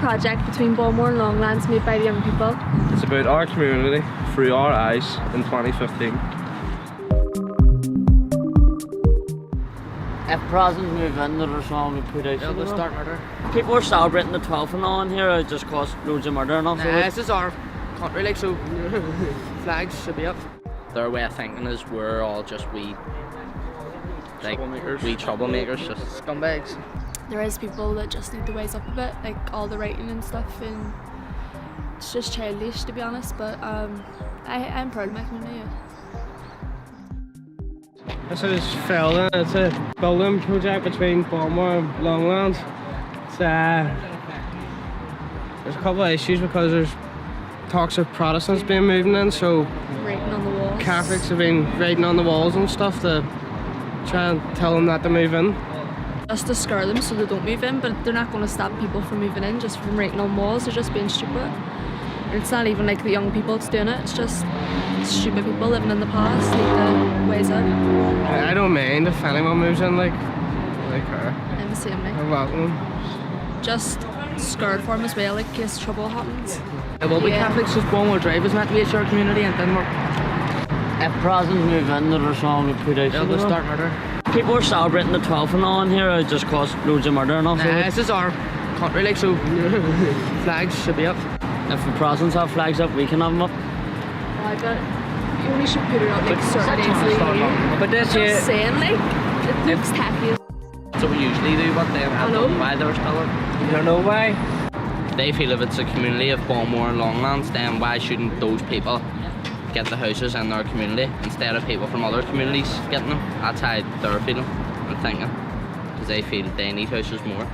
project between Bawnmore and Longlands made by the young people. It's about our community through our eyes in 2015. If Presidents move in, there's wrong with put out. Yeah, they'll start murder. People are celebrating the 12th and all in here, it just caused loads of murder and all. Nah, this is our country, like, so flags should be up. Their way of thinking is we're all just wee troublemakers, just scumbags. There is people that just need to wise up a bit, like all the writing and stuff, and it's just childish to be honest, but I'm proud of my community. Yeah. This is Felden. It's a building project between Bawnmore and Longlands. There's a couple of issues because there's talks of Protestants being moving in, so Writing on the walls. Catholics have been writing on the walls and stuff to try and tell them not to move in. Just to scare them so they don't move in, but they're not going to stop people from moving in just from writing on walls. They're just being stupid. And it's not even like the young people that's doing it, it's just stupid people living in the past need to wise up. I don't mind if anyone moves in, like her. I'm the same way. I'm welcome. Just scared for them as well, like in case trouble happens. Well, we Catholics, just Bawnmore Drive is meant to be a shared community, and then If Presidents move in, there's wrong with put out. yeah, they'll start murder. People are celebrating the 12th and all in here, it just caused loads of murder and all. Nah, this is our country, like, so flags should be up. If the Presidents have flags up, we can have them up. I bet you only should put it up like certain days of the year. But this year, Just saying, like, it looks tacky. so we usually do, but they have know. done why they're still up. You don't know why? They feel if it's a community of Bawnmore and Longlands, then why shouldn't those people get the houses in their community instead of people from other communities getting them? That's how they're feeling and thinking, because they feel they need houses more.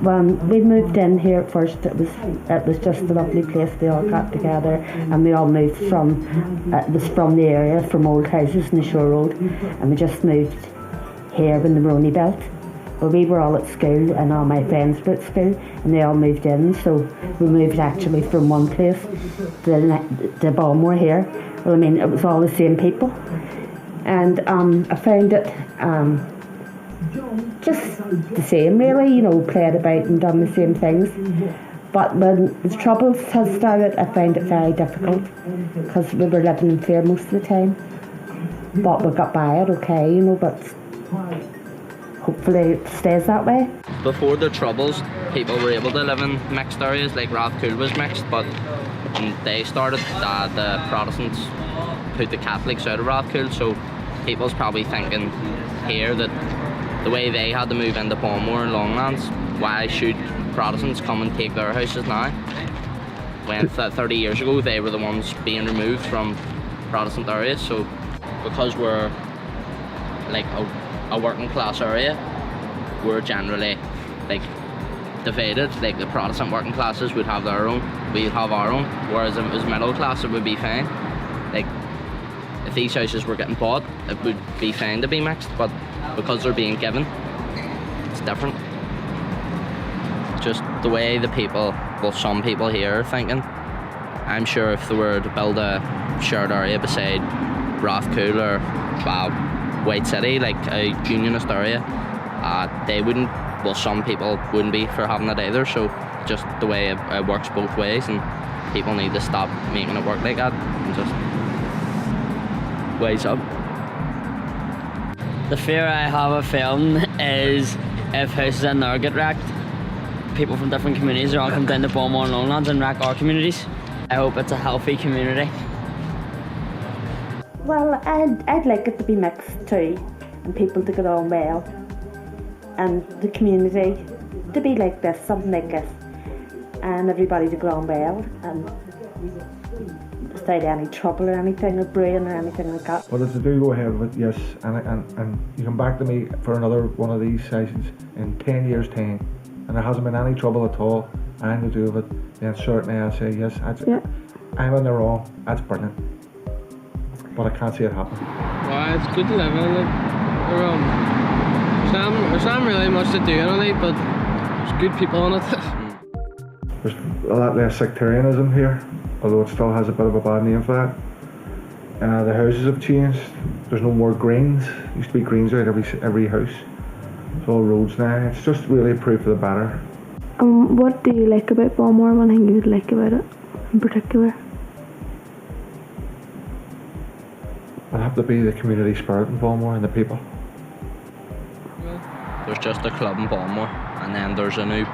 When we moved in here at first, it was just a lovely place. We all got together and we all moved from it was from the area, from old houses in the Shore Road, and we just moved here when the Roney built. Well, we were all at school and all my friends were at school and they all moved in, so we moved actually from one place to Bawnmore here. Well, I mean, it was all the same people, and I found it just the same, really, you know, played about and done the same things. But when the troubles had started, I found it very difficult because we were living in fear most of the time. But we got by it okay, you know, but hopefully it stays that way. Before the Troubles, people were able to live in mixed areas, like Rathcoole was mixed, but when they started, the Protestants put the Catholics out of Rathcoole, so people's probably thinking here that the way they had to move into Bawnmore and Longlands, why should Protestants come and take their houses now? When 30 years ago they were the ones being removed from Protestant areas, so because we're like a working class area, we're generally like divided. Like the Protestant working classes would have their own, we'd have our own, whereas if it was middle class it would be fine. Like if these houses were getting bought, it would be fine to be mixed, but because they're being given, it's different. Just the way the people, well, some people here are thinking. I'm sure if they were to build a shared area beside Rathcoole or White City, like a unionist area, they wouldn't, well, some people wouldn't be for having it either, so just the way it works both ways, and people need to stop making it work like that and just wise up. The fear I have of film is if houses in there get wrecked, people from different communities are all come down to Bawnmore and Longlands and wreck our communities. I hope it's a healthy community. Well, I'd like it to be mixed too, and people to get on well, and the community to be like this, something like this, and everybody to get on well, and without any trouble or anything, or braying or anything like that. Well, if they do go ahead with it, yes, and you come back to me for another one of these sessions in 10 years' time, and there hasn't been any trouble at all, anything to do with it, then certainly I'll say yes, I'm in the wrong, that's brilliant. But I can't see it happen. Well, it's good to live in, like, there's not really much to do in it, but there's good people in it. There's a lot less sectarianism here, although it still has a bit of a bad name for that. The houses have changed. There's no more greens. Used to be greens out every house. It's all roads now. It's just really improved for the better. What do you like about Bawnmore? One thing you would like about it in particular? It'd have to be the community spirit in Bawnmore and the people. There's just a club in Bawnmore, and then there's a new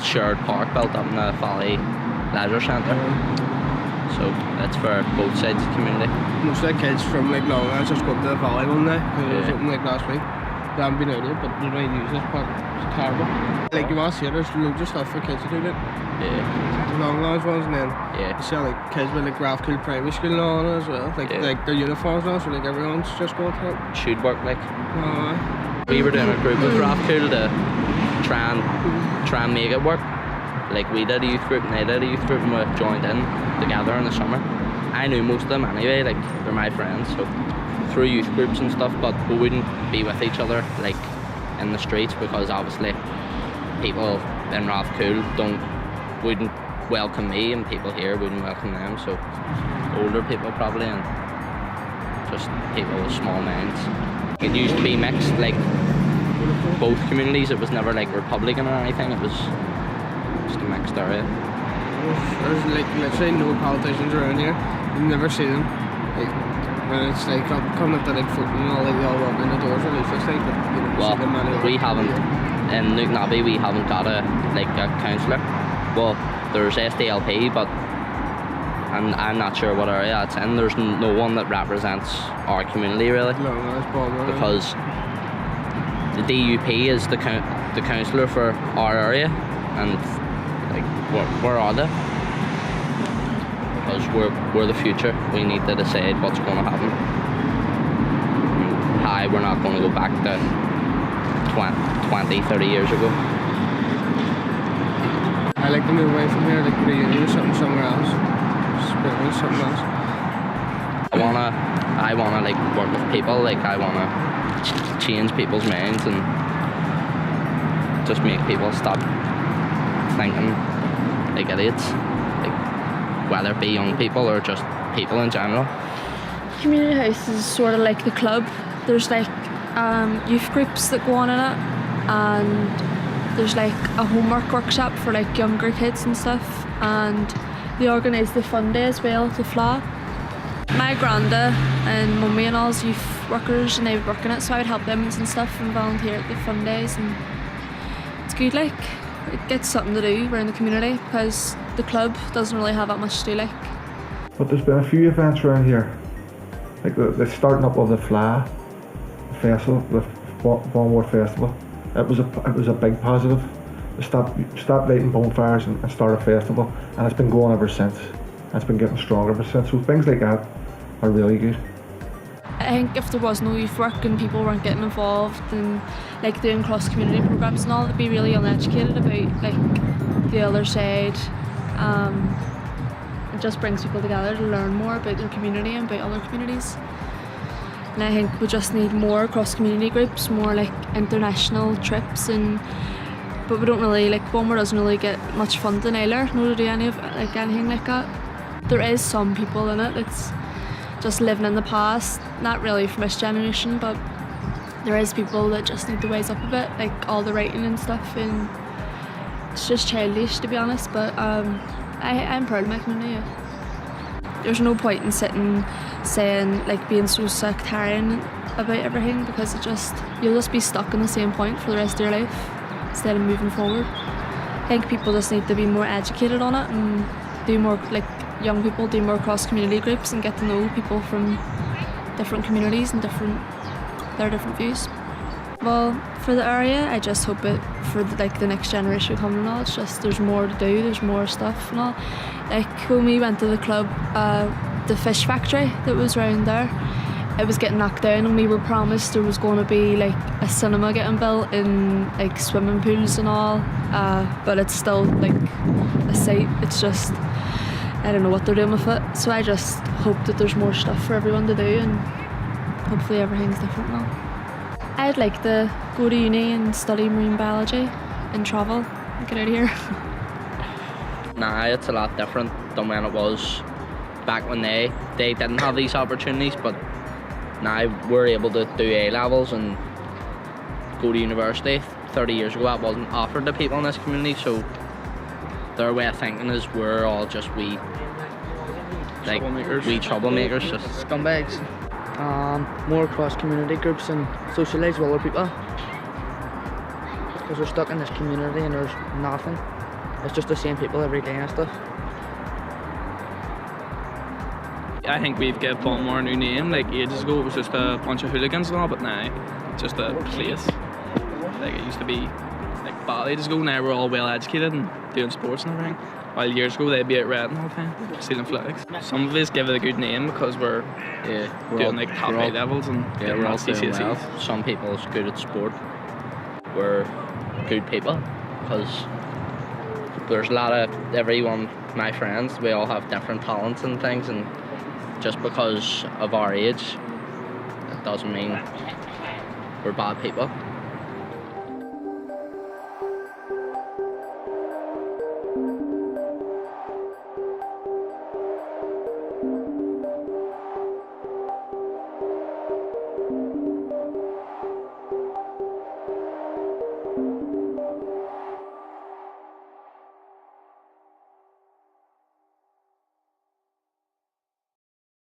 shared park built up in the Valley Leisure Centre. So that's for both sides of the community. Most of the kids from like Longlands just go up to the Valley one day because it was Yeah. open like last week. They haven't been out yet, but they're going to use this park. It's terrible. Like you want to see it, there's loads of stuff for kids to do it. Yeah. The Longlands ones, and then Yeah. you see like kids with like Ralph Cool Primary School and all as well. Like Yeah. like their uniforms now, so like everyone's just going to it. Should work like. Uh, We were doing a group with Ralph Cool to try and make it work. Like we did a youth group and they did a youth group and we joined in together in the summer. I knew most of them anyway, like they're my friends, so through youth groups and stuff, but we wouldn't be with each other like in the streets because obviously people in Ralph Cool wouldn't welcome me and people here wouldn't welcome them, so older people probably and just people with small minds. It used to be mixed, like both communities. It was never like Republican or anything. It was just a mixed area. there's like literally no politicians around here. You never see them. Like when it's like coming up to like football and all, like they all walk in the doors or it's like but you never see them anywhere. We haven't in Newton Abbey. We haven't got a councillor. Well, there's SDLP, but I'm not sure what area it's in. There's no one that represents our community really, because the DUP is the councillor for our area, and like where are they? Because we're the future. We need to decide what's going to happen. Hi, we're not going to go back to 20, 30 years ago. I like to move away from here, like reunion or something somewhere else. Experience something else. I wanna like work with people. Like I wanna change people's minds and just make people stop thinking like idiots. Like whether it be young people or just people in general. Community house is sort of like the club. There's like youth groups that go on in it, and there's like a homework workshop for like younger kids and stuff, and they organise the fun day as well, the FLA. My granda and mummy and all's youth workers, and they would work in it, so I would help them and stuff and volunteer at the fun days, and it's good, like it gets something to do around the community because the club doesn't really have that much to do, like. But there's been a few events around here, like the starting up of the FLA festival, the Bawnmore festival. It was a big positive. They stopped lighting bonfires and start a festival, and it's been going ever since. It's been getting stronger ever since. So things like that are really good. I think if there was no youth work and people weren't getting involved and like doing cross community programs and all, they'd be really uneducated about like the other side. It just brings people together to learn more about their community and about other communities. And I think we just need more cross community groups, more like international trips, but we don't really, like Bawnmore doesn't really get much funding either, to do anything like that. There is some people in it that's just living in the past, not really from this generation, but there is people that just need to wise up a bit, like all the writing and stuff, and it's just childish to be honest, but I'm proud of my community. Yeah. There's no point in sitting saying like being so sectarian about everything, because you'll just be stuck in the same point for the rest of your life instead of moving forward. I think people just need to be more educated on it and do more, like young people do more cross community groups and get to know people from different communities and their different views. Well, for the area, I just hope it for the next generation coming and all. It's just there's more to do, there's more stuff and all. Like when we went to the club, the fish factory that was around there, it was getting knocked down, and we were promised there was going to be like a cinema getting built in like swimming pools and all, but it's still like a site. It's just I don't know what they're doing with it. So I just hope that there's more stuff for everyone to do, and hopefully everything's different now. I'd like to go to uni and study marine biology and travel and get out of here. Nah, it's a lot different than when it was back when they didn't have these opportunities, but now we're able to do A-levels and go to university. 30 years ago that wasn't offered to people in this community, so their way of thinking is we're all just wee troublemakers, just Scumbags. More cross community groups and socialise with other people. Because we're stuck in this community and there's nothing. It's just the same people every day and stuff. I think we've given Bawnmore a new name. Like ages ago it was just a bunch of hooligans and all, but now it's just a place. Like it used to be like bad ages ago, now we're all well educated and doing sports and everything. While years ago they'd be out ratting all the time, stealing flags. Some of us give it a good name because we're doing like top A levels and we're all doing CCSEs. well. Some people are good at sport. We're good people because there's a lot of everyone, my friends, we all have different talents and things, and just because of our age, it doesn't mean we're bad people.